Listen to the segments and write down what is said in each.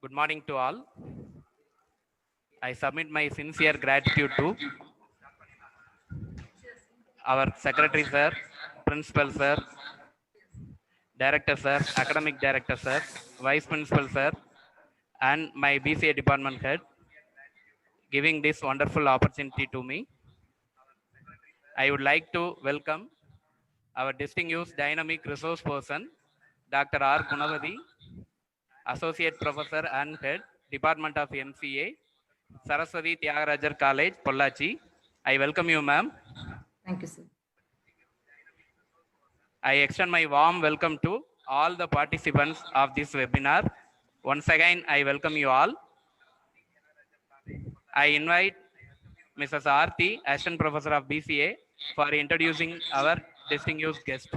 Good morning to all. I submit my sincere gratitude to our Secretary Sir, Principal Sir, Director Sir, Academic Director Sir, Vice Principal Sir, and my BCA Department Head giving this wonderful opportunity to me. I would like to welcome our distinguished dynamic resource person, Dr. R. Gunavati, Associate Professor and Head, Department of MCA, Saraswati Tyagarajar College, Pollachi. I welcome you, ma'am. Thank you, sir. I extend my warm welcome to all the participants of this webinar. Once again, I welcome you all. I invite Mrs. Aarti, Assistant Professor of BCA, for introducing our distinguished guest.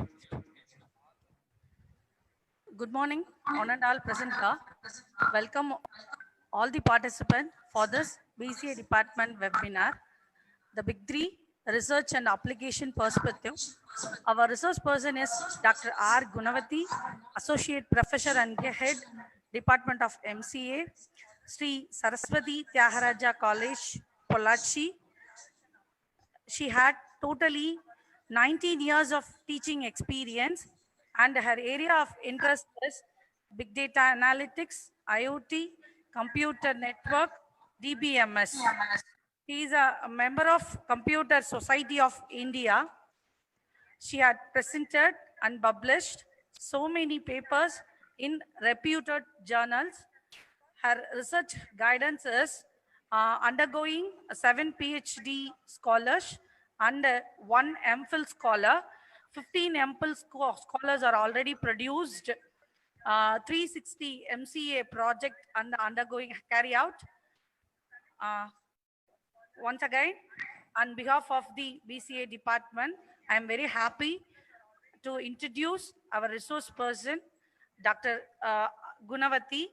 Good morning, honored all present here. Welcome all the participants for this BCA department webinar, the Big Three, Research and Application Perspective. Our resource person is Dr. R. Gunavati, Associate Professor and Head, Department of MCA, Sri Saraswati Tyagaraja College, Pollachi. She had totally 19 years of teaching experience, and her area of interest is big data analytics, IoT, computer network, DBMS. She is a member of Computer Society of India. She had presented and published so many papers in reputed journals. Her research guidance is undergoing 7 PhD scholars and 1 MPhil scholar. 15 MPhil scholars are already produced. 360 MCA project undergoing carry out. Once again, on behalf of the BCA department, I am very happy to introduce our resource person, Dr. Gunavati.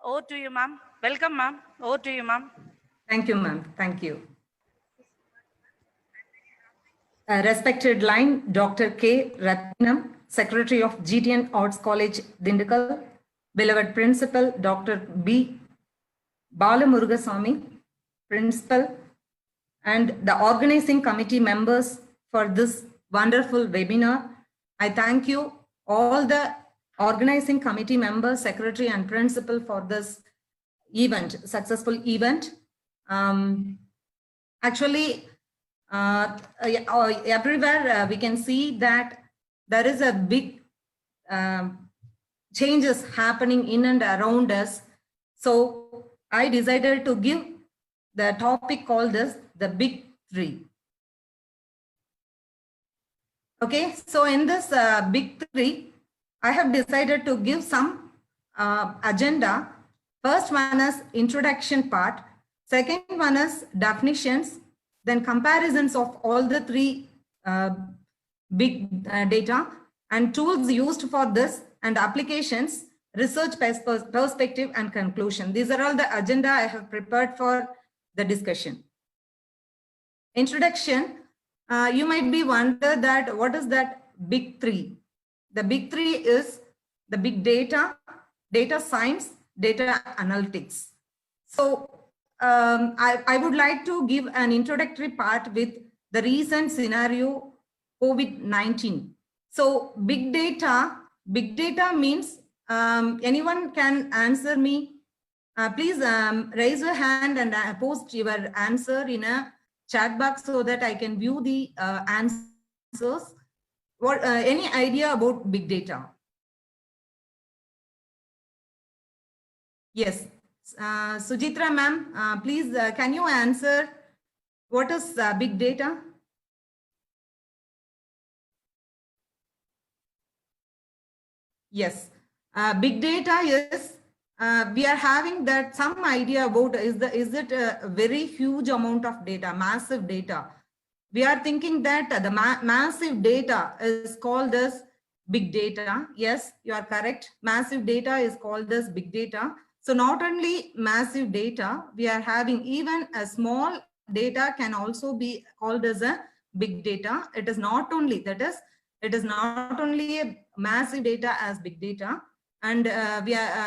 Over to you, ma'am. Welcome, ma'am. Over to you, ma'am. Thank you, ma'am. Thank you. Respected line, Dr. K. Ratnam, Secretary of GTN Arts College, Dindikal. Beloved Principal, Dr. B. Balamurugasamy, Principal, and the organizing committee members for this wonderful webinar. I thank you, all the organizing committee members, secretary and principal, for this event, successful event. Actually, everywhere we can see that there is a big changes happening in and around us. So I decided to give the topic called as the Big Three. Okay, so in this Big Three, I have decided to give some agenda. First one is introduction part. Second one is definitions. Then comparisons of all the three big data and tools used for this, and applications, research perspective, and conclusion. These are all the agenda I have prepared for the discussion. Introduction. You might be wonder that what is that Big Three? The Big Three is the big data, data science, data analytics. So I would like to give an introductory part with the recent scenario, COVID-19. So big data means, anyone can answer me. Please raise your hand and post your answer in a chat box so that I can view the answers. What any idea about big data? Yes, Sujitra ma'am, please can you answer what is big data? Yes, big data is we are having that some idea about is it a very huge amount of data, massive data. We are thinking that the massive data is called as big data. Yes, you are correct. Massive data is called as big data. So not only massive data, we are having even a small data can also be called as a big data. It is not only, that is, it is not only a massive data as big data. And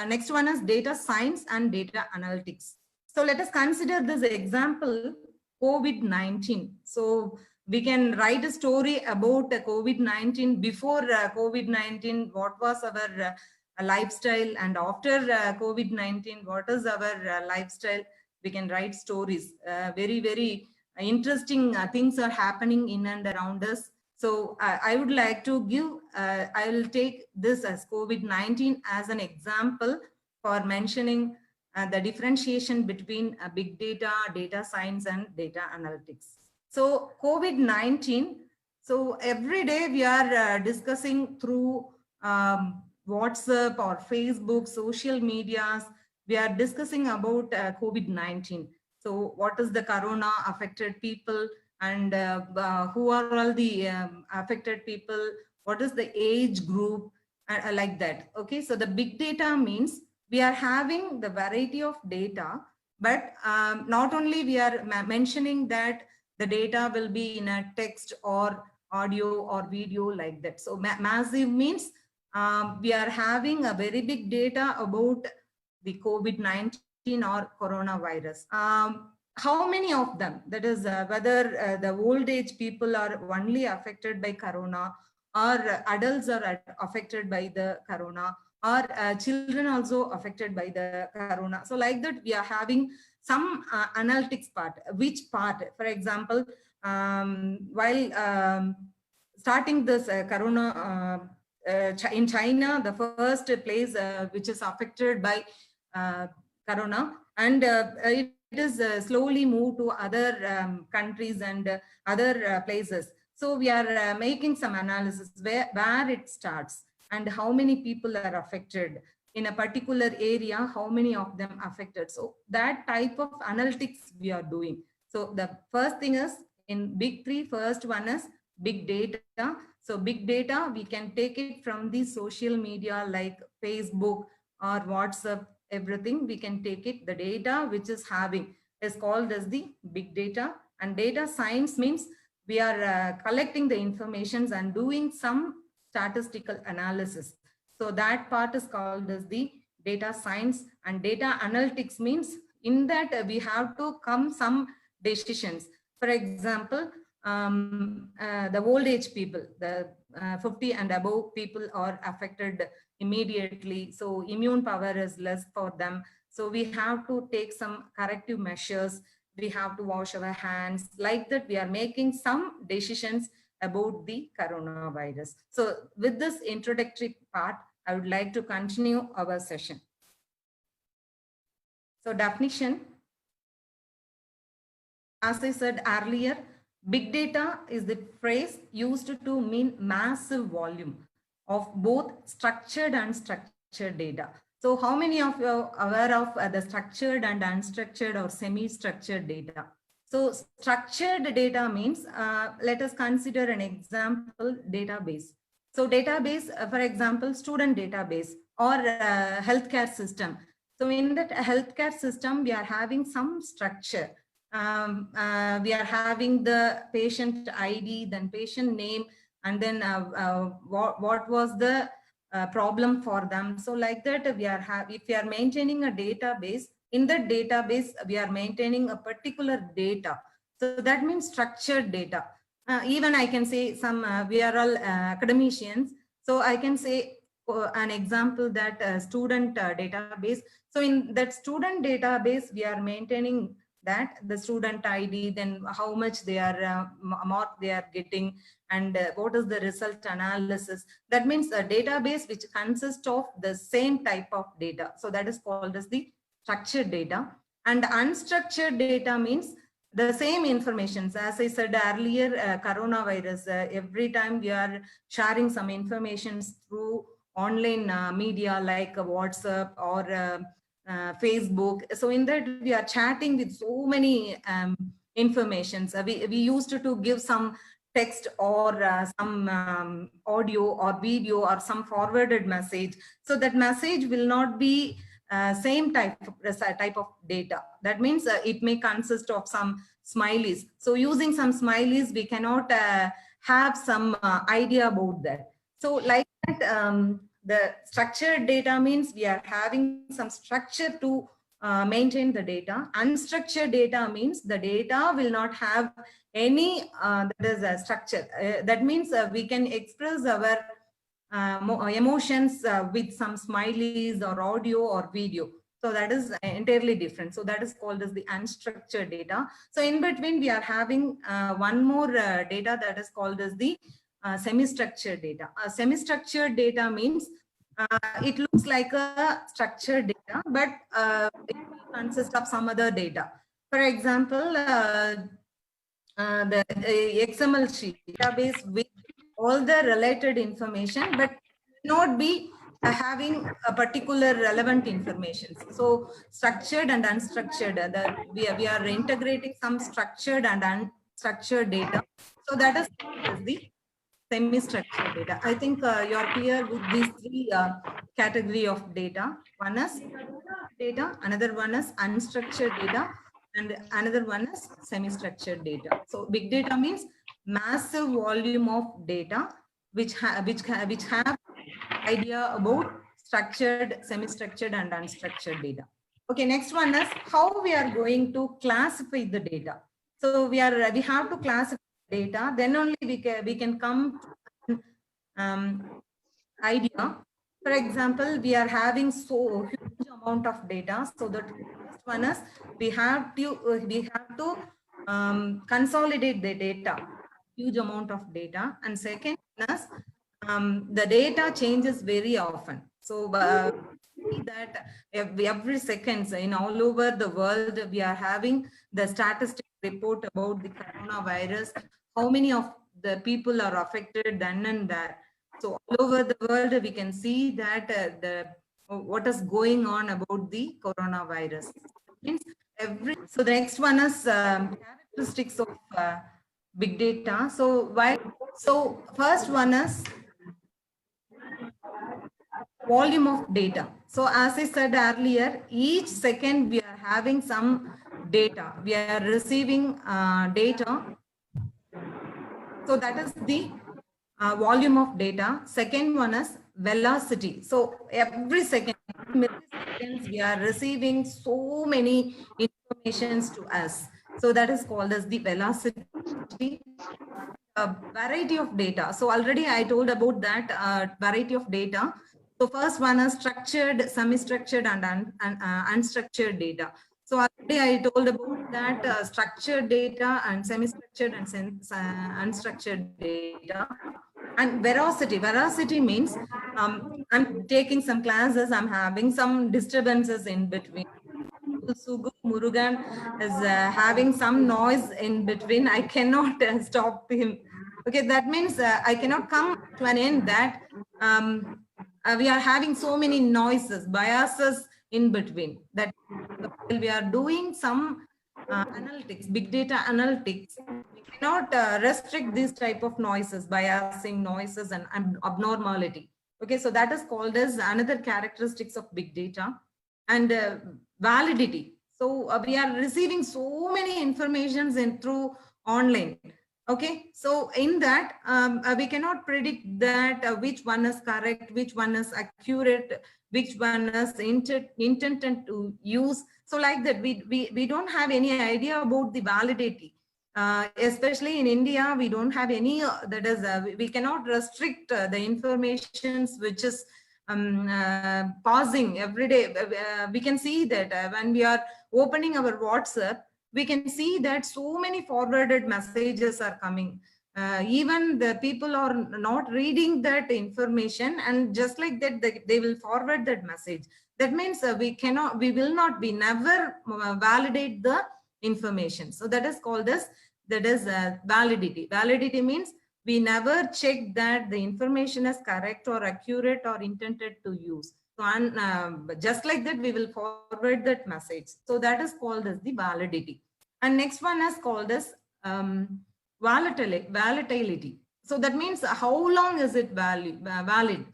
next one is data science and data analytics. So let us consider this example, COVID-19. So we can write a story about COVID-19. Before COVID-19, what was our lifestyle, and after COVID-19, what is our lifestyle? We can write stories. Very interesting things are happening in and around us. So I would like to give, I will take this as COVID-19 as an example for mentioning the differentiation between big data, data science, and data analytics. So COVID-19, so every day we are discussing through WhatsApp or Facebook, social medias, we are discussing about COVID-19. So what is the corona affected people, and who are all the affected people, what is the age group, like that. Okay, so the big data means we are having the variety of data, but not only we are mentioning that the data will be in a text or audio or video like that. So massive means we are having a very big data about the COVID-19 or coronavirus. How many of them, that is whether the old age people are only affected by corona, or adults are affected by the corona, or children also affected by the corona. So like that, we are having some analytics part. Which part, for example, while starting this corona in China, the first place which is affected by corona, and it is slowly moved to other countries and other places. So we are making some analysis where it starts and how many people are affected in a particular area, how many of them affected. So that type of analytics we are doing. So the first thing is in big three, first one is big data. So big data, we can take it from the social media like Facebook or WhatsApp, everything. We can take it, the data which is having is called as the big data. And data science means we are collecting the informations and doing some statistical analysis. So that part is called as the data science. And data analytics means in that we have to come some decisions. For example, the old age people, the 50 and above people are affected immediately. So immune power is less for them. So we have to take some corrective measures. We have to wash our hands. Like that, we are making some decisions about the coronavirus. So with this introductory part, I would like to continue our session. So definition, as I said earlier, big data is the phrase used to mean massive volume of both structured and unstructured data. So how many of you are aware of the structured and unstructured or semi-structured data? So structured data means, let us consider an example database. So database, for example, student database or healthcare system. So in that healthcare system, we are having some structure. We are having the patient ID, then patient name, and then what was the problem for them. So like that, we are if we are maintaining a database, in that database, we are maintaining a particular data. So that means structured data. Even I can say some, we are all academicians. So I can say an example that student database. So in that student database, we are maintaining that the student ID, then how much they are mark they are getting, and what is the result analysis. That means a database which consists of the same type of data. So that is called as the structured data. And unstructured data means the same information. As I said earlier, coronavirus, every time we are sharing some information through online media like WhatsApp or Facebook. So in that, we are chatting with so many informations. We used to give some text or some audio or video or some forwarded message. So that message will not be same type of data. That means it may consist of some smileys. So using some smileys, we cannot have some idea about that. So like that, the structured data means we are having some structure to maintain the data. Unstructured data means the data will not have any that is a structure. That means we can express our emotions with some smileys or audio or video. So that is entirely different. So that is called as the unstructured data. So in between, we are having one more data that is called as the semi-structured data. Semi-structured data means it looks like a structured data, but it consists of some other data. For example, the XML sheet database with all the related information, but not be having a particular relevant information. So structured and unstructured, we are integrating some structured and unstructured data. So that is the semi-structured data. I think you're clear with these three category of data. One is data, another one is unstructured data, and another one is semi-structured data. So big data means massive volume of data which have idea about structured, semi-structured, and unstructured data. Okay, next one is how we are going to classify the data. So we have to classify data, then only we can come to idea. For example, we are having so huge amount of data. So the first one is we have to consolidate the data, huge amount of data, and second is the data changes very often. So see that every seconds in all over the world we are having the statistic report about the coronavirus, how many of the people are affected then and there. So all over the world we can see that what is going on about the coronavirus. Means so the next one is characteristics of big data. So first one is volume of data. So as I said earlier, each second we are having some data. We are receiving data. So that is the volume of data. Second one is velocity. So every second, milliseconds, we are receiving so many informations to us. So that is called as the velocity. Variety of data. So already I told about that variety of data. So first one is structured, semi-structured, and unstructured data. So already I told about that structured data and semi-structured and unstructured data. And veracity. Veracity means I'm taking some classes, I'm having some disturbances in between. Sugu Murugan is having some noise in between. I cannot stop him. Okay, that means I cannot come to an end that we are having so many noises, biases in between. That we are doing some analytics, big data analytics, we cannot restrict these type of noises, biasing noises and abnormality. Okay, so that is called as another characteristics of big data. And validity. So we are receiving so many informations through online. Okay, so in that we cannot predict that which one is correct, which one is accurate, which one is intended to use. So like that, we don't have any idea about the validity. Especially in India, we don't have any, that is, we cannot restrict the informations which is pausing every day. We can see that when we are opening our WhatsApp, we can see that so many forwarded messages are coming. Even the people are not reading that information, and just like that, they will forward that message. That means we will not never validate the information. So that is called as, that is validity. Validity means we never check that the information is correct or accurate or intended to use. So just like that, we will forward that message. So that is called as the validity. And next one is called as volatility. So that means how long is it valid?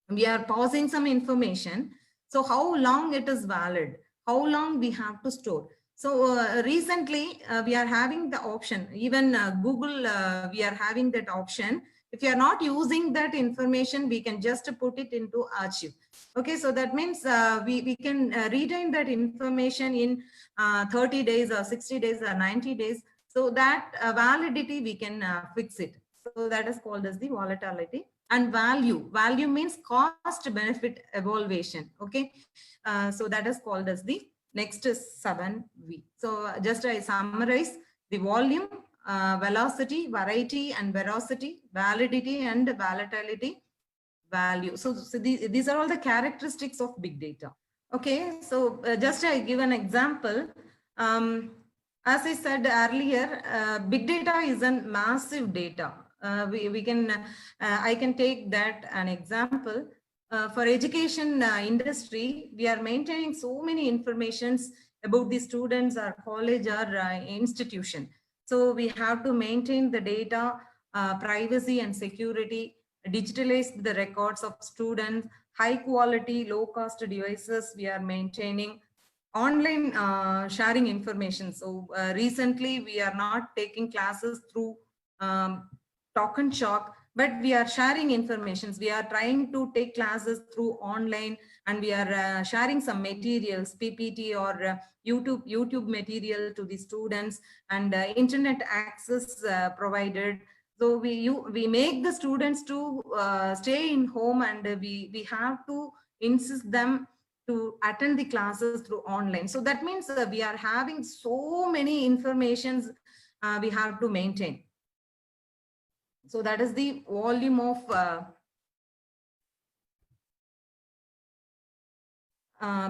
We are pausing some information. So how long it is valid? How long we have to store? So recently we are having the option, even Google, we are having that option. If you are not using that information, we can just put it into archive. Okay, so that means we can retain that information in 30 days or 60 days or 90 days. So that validity, we can fix it. So that is called as the volatility. And value. Value means cost benefit evaluation. Okay, so that is called as the next is 7V. So just I summarize the volume, velocity, variety and veracity, validity and volatility, value. So these are all the characteristics of big data. Okay, so just I give an example. As I said earlier, big data is a massive data. I can take that an example. For education industry, we are maintaining so many informations about the students or college or institution. So we have to maintain the data, privacy and security, digitalize the records of students, high quality, low cost devices we are maintaining, online sharing information. So recently we are not taking classes through talk and chalk, but we are sharing informations. We are trying to take classes through online, and we are sharing some materials, PPT or YouTube material to the students, and internet access provided. So we make the students to stay in home, and we have to insist them to attend the classes through online. So that means we are having so many informations we have to maintain. So that is the volume of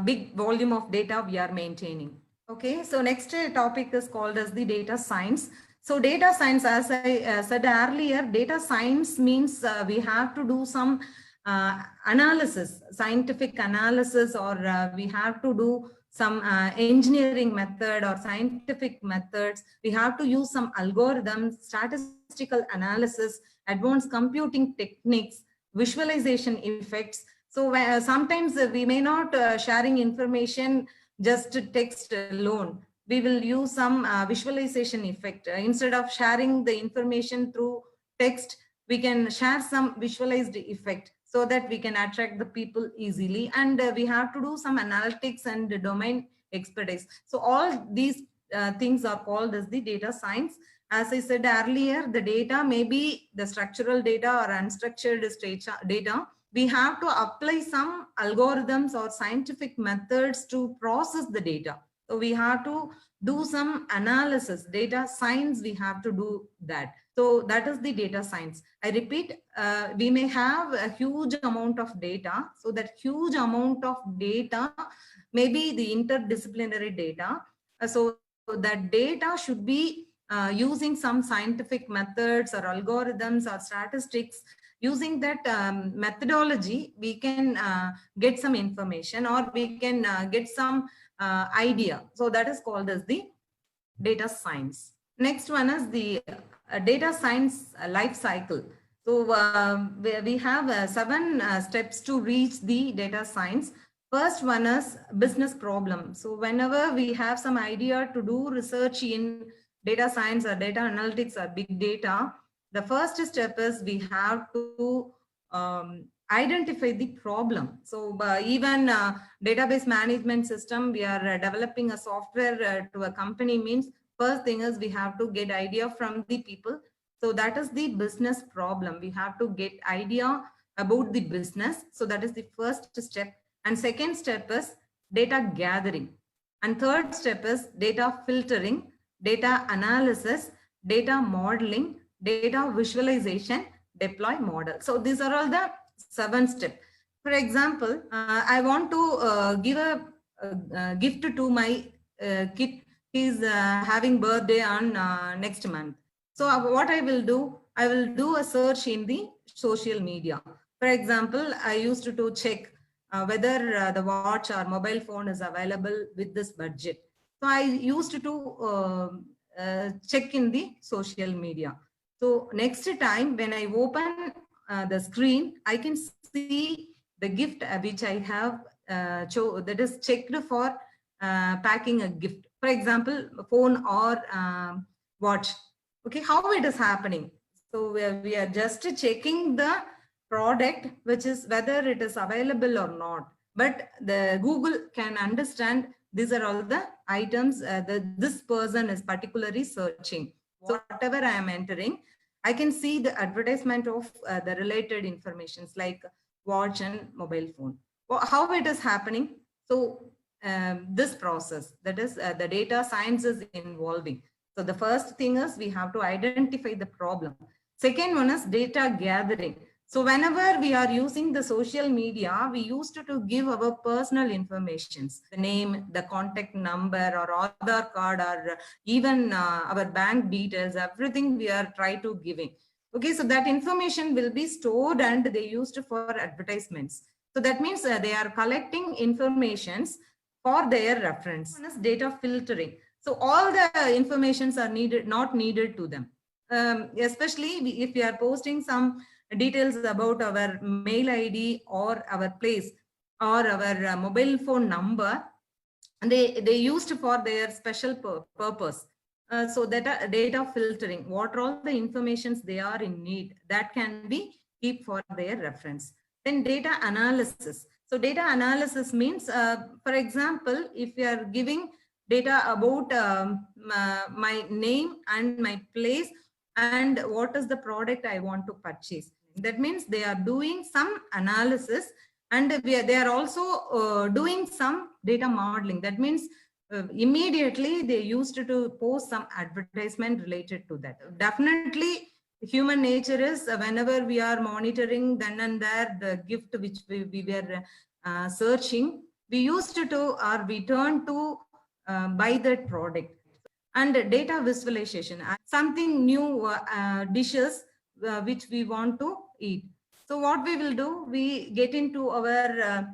big volume of data we are maintaining. Okay, so next topic is called as the data science. So data science, as I said earlier, data science means we have to do some analysis, scientific analysis, or we have to do some engineering method or scientific methods. We have to use some algorithms, statistical analysis, advanced computing techniques, visualization effects. So sometimes we may not sharing information just text alone. We will use some visualization effect. Instead of sharing the information through text, we can share some visualized effect so that we can attract the people easily. And we have to do some analytics and domain expertise. So all these things are called as the data science. As I said earlier, the data may be the structural data or unstructured data. We have to apply some algorithms or scientific methods to process the data. So we have to do some analysis, data science, we have to do that. So that is the data science. I repeat, we may have a huge amount of data. So that huge amount of data may be the interdisciplinary data. So that data should be using some scientific methods or algorithms or statistics. Using that methodology, we can get some information, or we can get some idea. So that is called as the data science. Next one is the data science life cycle. So we have 7 steps to reach the data science. First one is business problem. So whenever we have some idea to do research in data science or data analytics or big data, the first step is we have to identify the problem. So even database management system, we are developing a software to a company, means first thing is we have to get idea from the people. So that is the business problem. We have to get idea about the business. So that is the first step. And second step is data gathering. And third step is data filtering, data analysis, data modeling, data visualization, deploy model. So these are all the 7 steps. For example, I want to give a gift to my kid. He's having birthday on next month. So what I will do a search in the social media. For example, I used to check whether the watch or mobile phone is available with this budget. So I used to check in the social media. So next time when I open the screen, I can see the gift which I have that is checked for packing a gift. For example, phone or watch. Okay, how it is happening? So we are just checking the product, which is whether it is available or not. But the Google can understand these are all the items this person is particularly searching. So whatever I am entering, I can see the advertisement of the related informations like watch and mobile phone. Well, how it is happening? So this process, that is the data science is involving. So the first thing is we have to identify the problem. Second one is data gathering. So whenever we are using the social media, we used to give our personal informations, the name, the contact number or Aadhaar card, or even our bank details, everything we are trying to giving. Okay, so that information will be stored and they used for advertisements. So that means they are collecting informations for their reference. One is data filtering. So all the informations are not needed to them. Especially if we are posting some details about our mail ID or our place or our mobile phone number, and they used for their special purpose. So that data filtering, what are all the informations they are in need, that can be keep for their reference. Then data analysis. So data analysis means, for example, if we are giving data about my name and my place and what is the product I want to purchase. That means they are doing some analysis and they are also doing some data modeling. That means immediately they used to post some advertisement related to that. Definitely human nature is whenever we are monitoring then and there the gift which we were searching, we used to or we turn to buy that product. And data visualization, something new dishes which we want to eat. So what we will do, we get into our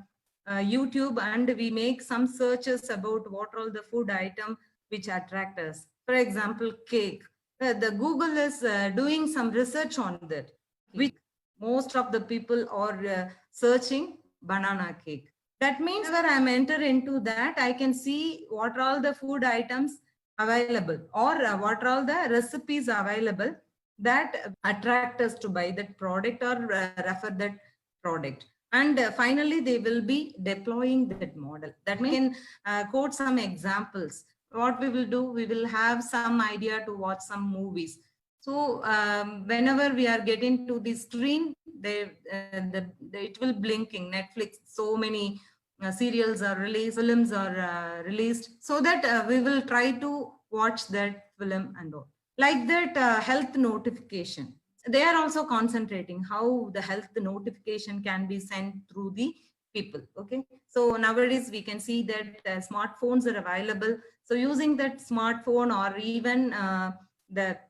YouTube and we make some searches about what all the food item which attract us. For example, cake. The Google is doing some research on that, which most of the people are searching banana cake. That means whenever I'm enter into that, I can see what are all the food items available or what are all the recipes available that attract us to buy that product or refer that product. And finally, they will be deploying that model. That means quote some examples. What we will do, we will have some idea to watch some movies. So whenever we are getting to the screen, it will blinking Netflix. So many serials are released, films are released, so that we will try to watch that film and all. Like that health notification. They are also concentrating how the health notification can be sent through the people. Okay, so nowadays we can see that smartphones are available. So using that smartphone or even that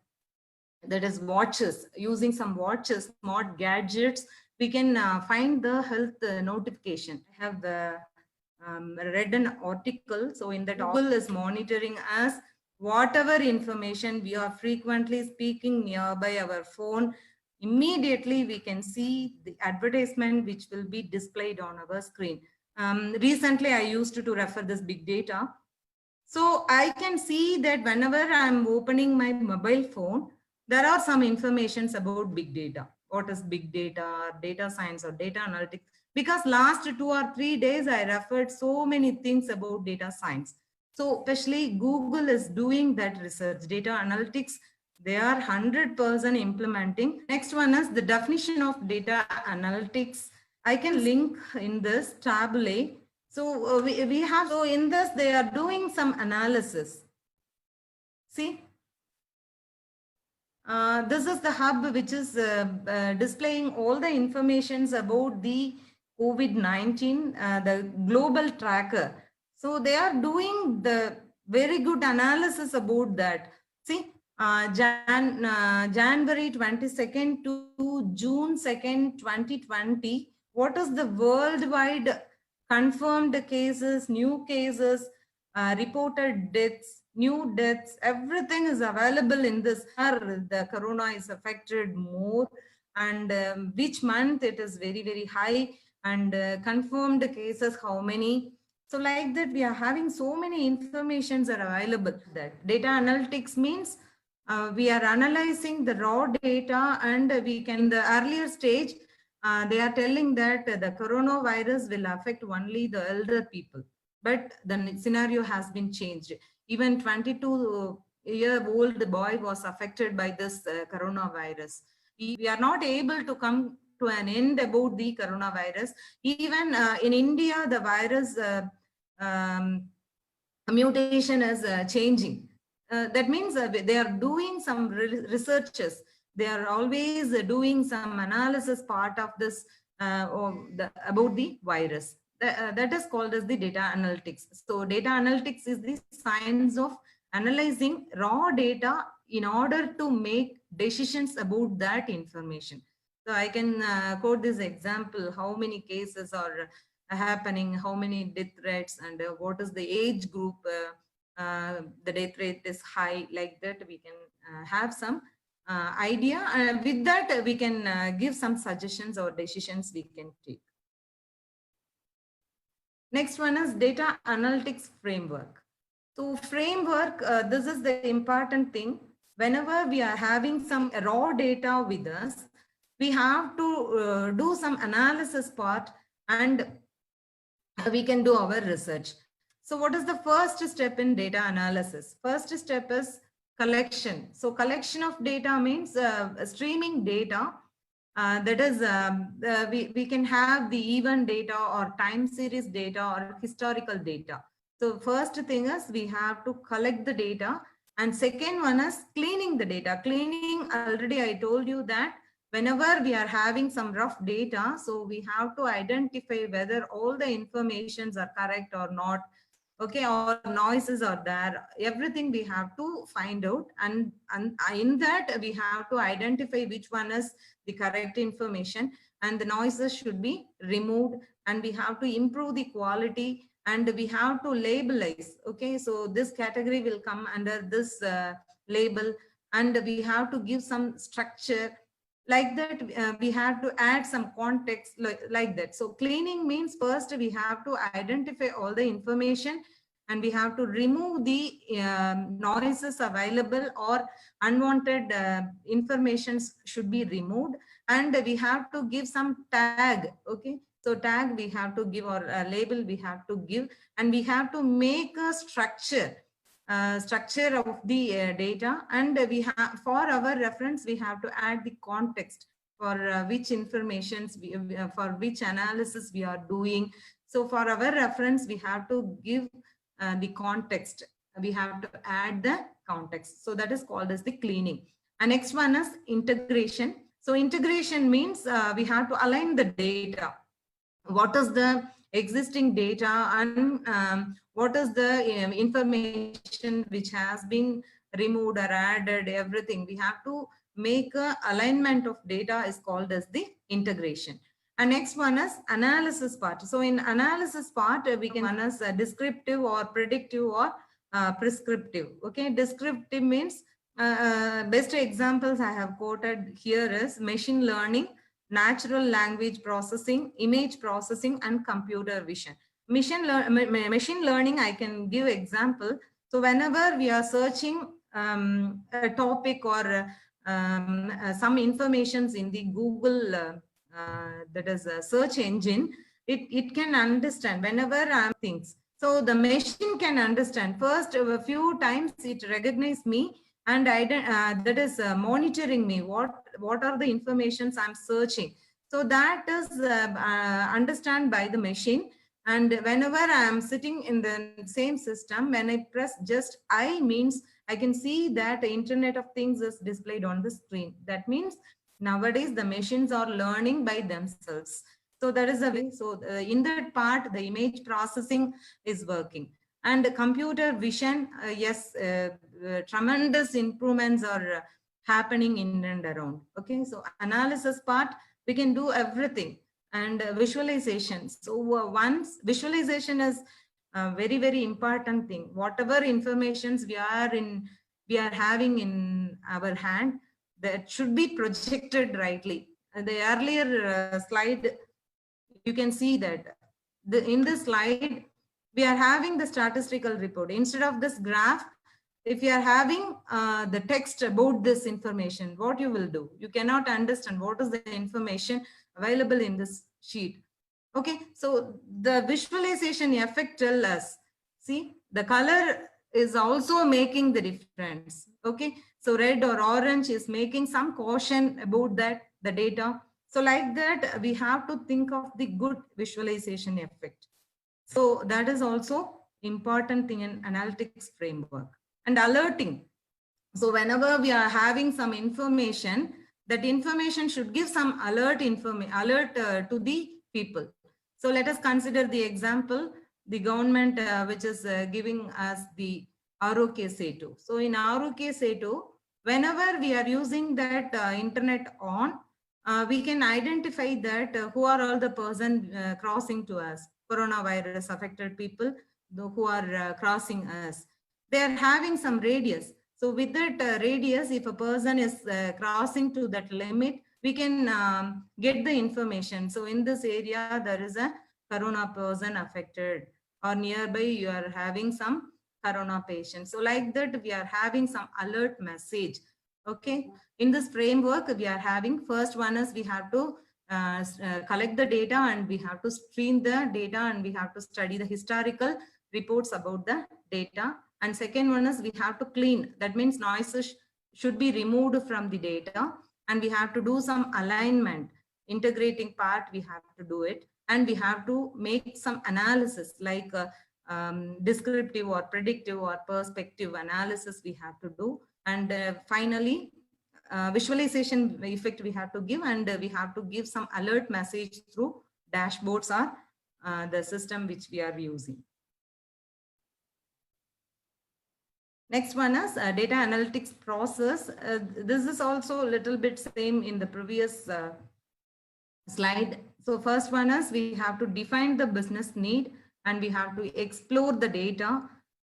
is watches, using some watches, smart gadgets, we can find the health notification. I have read an article. So in that, Google is monitoring us, whatever information we are frequently speaking nearby our phone, immediately we can see the advertisement which will be displayed on our screen. Recently, I used to refer this big data. So I can see that whenever I'm opening my mobile phone, there are some informations about big data. What is big data, data science or data analytics? Because last 2 or 3 days, I referred so many things about data science. So especially Google is doing that research, data analytics, they are 100% implementing. Next one is the definition of data analytics. I can link in this tablet. So we have, so in this, they are doing some analysis. See, this is the hub which is displaying all the informations about the COVID-19, the global tracker. So they are doing the very good analysis about that. See, January 22nd to June 2nd, 2020, what is the worldwide confirmed cases, new cases, reported deaths, new deaths, everything is available in this. The corona is affected more, and which month it is very, very high, and confirmed cases, how many. So like that, we are having so many informations are available. That data analytics means we are analyzing the raw data, and we can, in the earlier stage, they are telling that the coronavirus will affect only the elder people. But the scenario has been changed. Even 22-year-old boy was affected by this coronavirus. We are not able to come to an end about the coronavirus. Even in India, the virus mutation is changing. That means they are doing some researches. They are always doing some analysis part of this about the virus. That is called as the data analytics. So data analytics is the science of analyzing raw data in order to make decisions about that information. So I can quote this example, how many cases are happening, how many death rates, and what is the age group the death rate is high. Like that, we can have some idea. With that, we can give some suggestions or decisions we can take. Next one is data analytics framework. So framework, this is the important thing. Whenever we are having some raw data with us, we have to do some analysis part, and we can do our research. So what is the first step in data analysis? First step is collection. So collection of data means streaming data. That is, we can have the event data or time series data or historical data. So first thing is we have to collect the data. And second one is cleaning the data. Cleaning, already I told you that whenever we are having some rough data, so we have to identify whether all the informations are correct or not. Okay, or noises are there. Everything we have to find out, and in that we have to identify which one is the correct information, and the noises should be removed, and we have to improve the quality, and we have to labelize. Okay, so this category will come under this label, and we have to give some structure. Like that, we have to add some context like that. So cleaning means first we have to identify all the information, and we have to remove the noises available, or unwanted informations should be removed, and we have to give some tag. Okay, so tag we have to give, or label we have to give, and we have to make a structure of the data, and we have, for our reference, we have to add the context for which informations for which analysis we are doing. So for our reference, we have to give the context. We have to add the context. So that is called as the cleaning. And next one is integration. So integration means we have to align the data. What is the existing data, and what is the information which has been removed or added, everything. We have to make a alignment of data, is called as the integration. And next one is analysis part. So in analysis part, we can run as descriptive or predictive or prescriptive. Okay, descriptive means best examples I have quoted here is machine learning, natural language processing, image processing, and computer vision. Machine learning, I can give example. So whenever we are searching a topic or some informations in the Google, that is a search engine, it can understand whenever I'm things. So the machine can understand. First, a few times it recognizes me, and that is monitoring me. What are the informations I'm searching? So that is understand by the machine. And whenever I'm sitting in the same system, when I press just I, means I can see that the Internet of Things is displayed on the screen. That means nowadays the machines are learning by themselves. So that is the way. So in that part, the image processing is working. And the computer vision, yes, tremendous improvements are happening in and around. Okay, so analysis part, we can do everything. And visualization. So once visualization is a very, very important thing. Whatever informations we are having in our hand, that should be projected rightly. The earlier slide, you can see that in this slide, we are having the statistical report. Instead of this graph, if you are having the text about this information, what you will do? You cannot understand what is the information available in this sheet. Okay, so the visualization effect tell us, see, the color is also making the difference. Okay, so red or orange is making some caution about that, the data. So like that, we have to think of the good visualization effect. So that is also important thing in analytics framework. And alerting. So whenever we are having some information, that information should give some alert to the people. So let us consider the example, the government which is giving us the ROK Setu. So in ROK Setu, whenever we are using that internet on, we can identify that who are all the person crossing to us, coronavirus affected people who are crossing us. They are having some radius. So with that radius, if a person is crossing to that limit, we can get the information. So in this area, there is a corona person affected, or nearby you are having some corona patient. So like that, we are having some alert message. Okay. In this framework, we are having, first one is we have to collect the data, and we have to stream the data, and we have to study the historical reports about the data. And second one is we have to clean. That means noises should be removed from the data, and we have to do some alignment, integrating part, we have to do it. And we have to make some analysis like descriptive or predictive or perspective analysis we have to do. And finally, visualization effect we have to give, and we have to give some alert message through dashboards or the system which we are using. Next one is data analytics process. This is also a little bit same in the previous slide. So first one is we have to define the business need, and we have to explore the data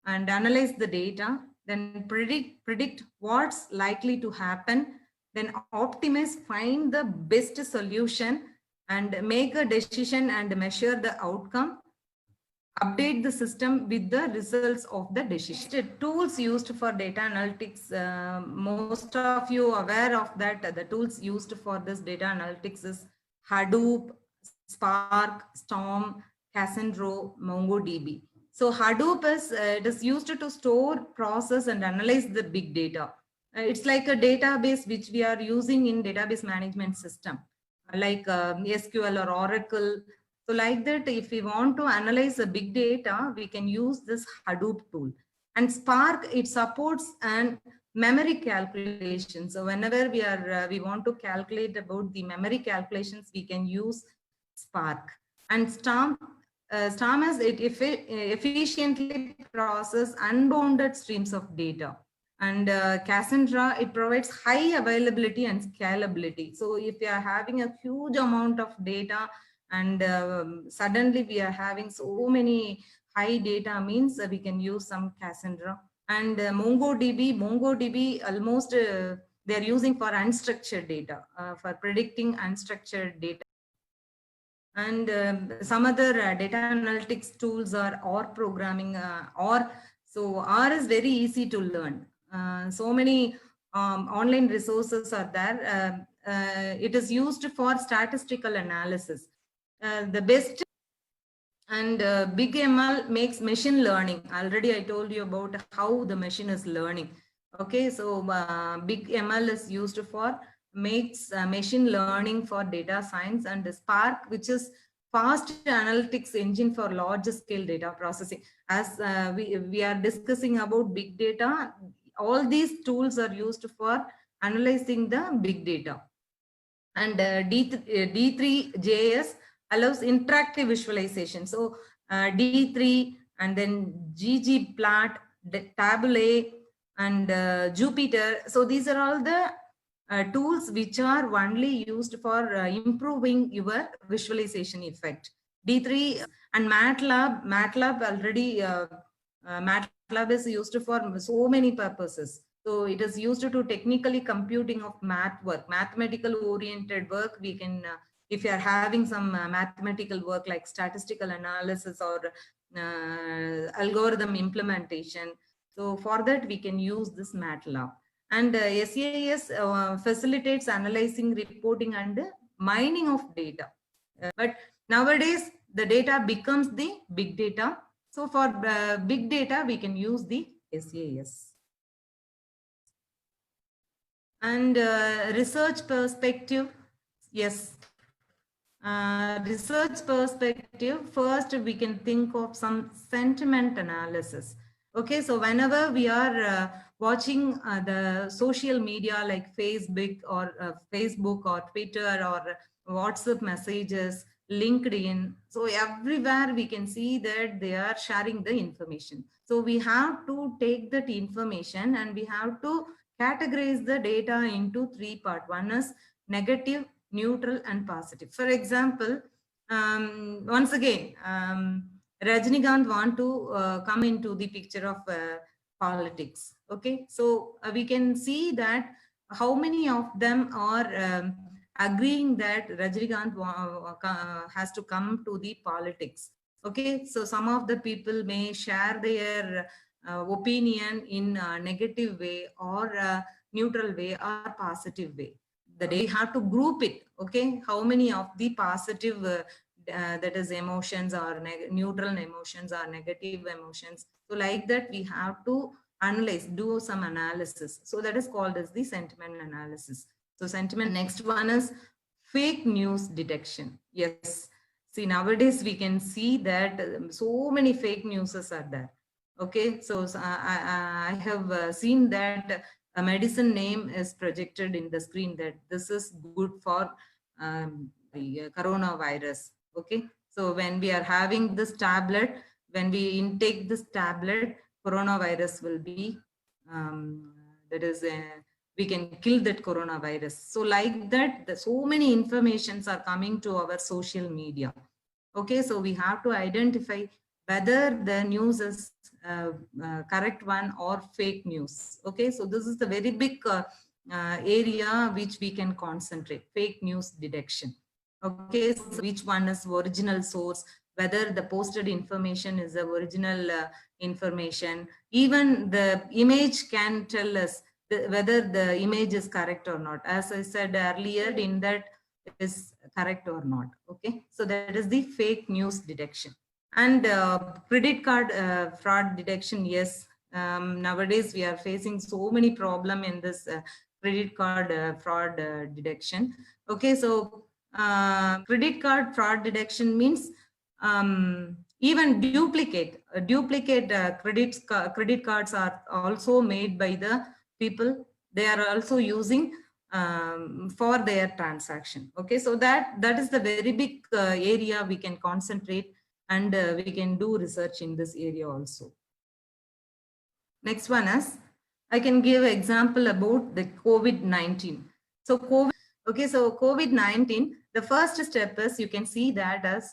and analyze the data, then predict what's likely to happen, then optimize, find the best solution, and make a decision and measure the outcome, update the system with the results of the decision. The tools used for data analytics, most of you are aware of that. The tools used for this data analytics is Hadoop, Spark, Storm, Cassandra, MongoDB. So Hadoop is it is used to store, process, and analyze the big data. It's like a database which we are using in database management system, like SQL or Oracle. So like that, if we want to analyze the big data, we can use this Hadoop tool. And Spark, it supports and memory calculations. So whenever we want to calculate about the memory calculations, we can use Spark. And Storm is it efficiently process unbounded streams of data. And Cassandra, it provides high availability and scalability. So if you are having a huge amount of data, and suddenly we are having so many high data, means we can use some Cassandra. And MongoDB almost they're using for unstructured data, for predicting unstructured data. And some other data analytics tools are R programming, or so R is very easy to learn. So many online resources are there. It is used for statistical analysis. The best and Big ML makes machine learning. Already I told you about how the machine is learning. Okay, so Big ML is used for makes machine learning for data science, and Spark, which is fast analytics engine for large scale data processing. As we are discussing about big data, all these tools are used for analyzing the big data. And D3.js allows interactive visualization. So D3 and then ggplot, Tableau, and Jupyter. So these are all the tools which are only used for improving your visualization effect. D3 and MATLAB already, MATLAB is used for so many purposes. So it is used to technically computing of math work, mathematical oriented work. We can, if you are having some mathematical work like statistical analysis or algorithm implementation. So for that, we can use this MATLAB. And SAS facilitates analyzing, reporting, and mining of data. But nowadays, the data becomes the big data. So for big data, we can use the SAS. And research perspective, yes. Research perspective, first we can think of some sentiment analysis. Okay, so whenever we are watching the social media like Facebook or Twitter or WhatsApp messages, LinkedIn, so everywhere we can see that they are sharing the information. So we have to take that information and we have to categorize the data into three parts. One is negative, neutral, and positive. For example, once again, Rajinikanth want to come into the picture of politics. Okay, so we can see that how many of them are agreeing that Rajinikanth has to come to the politics. Okay, so some of the people may share their opinion in a negative way or a neutral way or positive way. The day we have to group it. Okay, how many of the positive that is emotions or neutral emotions or negative emotions. So like that, we have to analyze, do some analysis. So that is called as the sentiment analysis. So sentiment. Next one is fake news detection. Yes. See, nowadays we can see that so many fake news are there. Okay, so I have seen that a medicine name is projected in the screen that this is good for the coronavirus. Okay, so when we are having this tablet, when we intake this tablet, coronavirus will be we can kill that coronavirus. So like that, so many informations are coming to our social media. Okay, so we have to identify whether the news is correct one or fake news. Okay, so this is the very big area which we can concentrate, fake news detection. Okay, so which one is original source, whether the posted information is the original information. Even the image can tell us whether the image is correct or not. As I said earlier, in that is correct or not. Okay, so that is the fake news detection. And credit card fraud detection. Yes, nowadays we are facing so many problems in this credit card fraud detection. Okay, so credit card fraud detection means even duplicate credit cards are also made by the people. They are also using for their transaction. Okay, so that is the very big area we can concentrate, and we can do research in this area also. Next one is, I can give an example about the COVID-19. So COVID-19, the first step is, you can see that as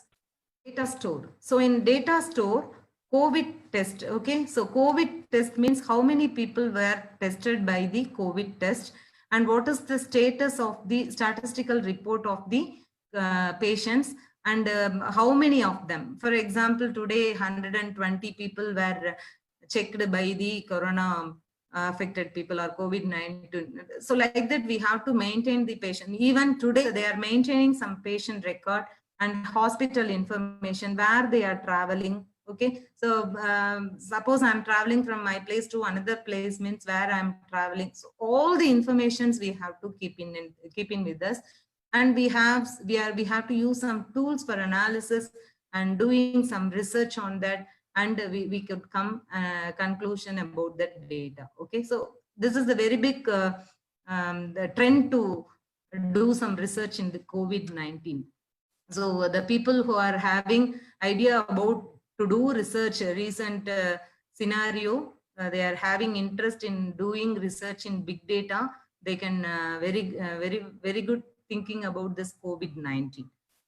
data store. So in data store, COVID test. Okay, so COVID test means how many people were tested by the COVID test, and what is the status of the statistical report of the patients, and how many of them. For example, today 120 people were checked by the corona affected people or COVID-19. So like that, we have to maintain the patient. Even today, they are maintaining some patient record and hospital information where they are traveling. Okay, so suppose I'm traveling from my place to another place, means where I'm traveling. So all the informations we have to keep in with us, and we have to use some tools for analysis and doing some research on that, and we could come conclusion about that data. Okay, so this is the very big the trend to do some research in the COVID-19. So the people who are having idea about to do research, recent scenario, they are having interest in doing research in big data. They can very good thinking about this COVID-19.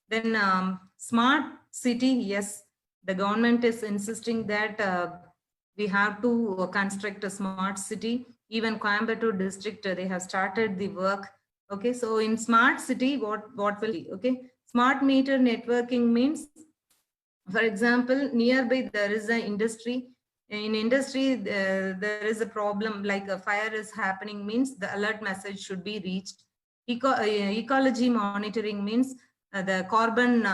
Then smart city. Yes, the government is insisting that we have to construct a smart city. Even Coimbatore district, they have started the work. Okay, so in smart city, what will be? Okay, smart meter networking means, for example, nearby there is an industry. In industry, there is a problem like a fire is happening means the alert message should be reached. Ecology monitoring means the carbon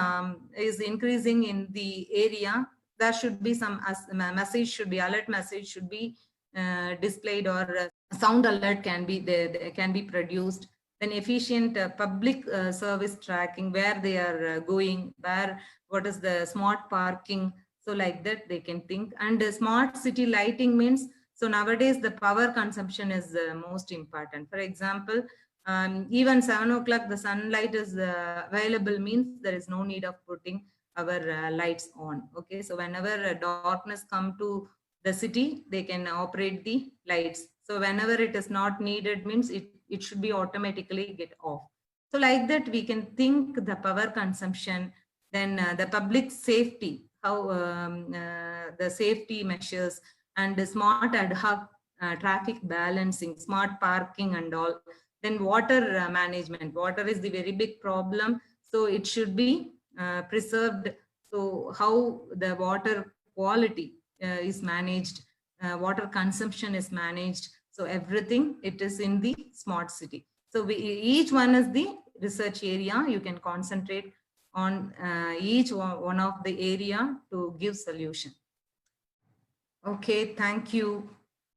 is increasing in the area. There should be some message should be alert message should be displayed, or sound alert can be they can be produced. Then efficient public service tracking, where they are going, what is the smart parking. So like that they can think. And smart city lighting means, so nowadays the power consumption is most important. For example, even 7 o'clock the sunlight is available means there is no need of putting our lights on. Okay, so whenever darkness come to the city, they can operate the lights. So whenever it is not needed means it should be automatically get off. So like that we can think the power consumption. Then the public safety, how the safety measures, and the smart ad hoc traffic balancing, smart parking and all. Then water management. Water is the very big problem. So it should be preserved. So how the water quality is managed, water consumption is managed. So everything, it is in the smart city. So each one is the research area. You can concentrate on each one of the area to give solution. Okay, thank you.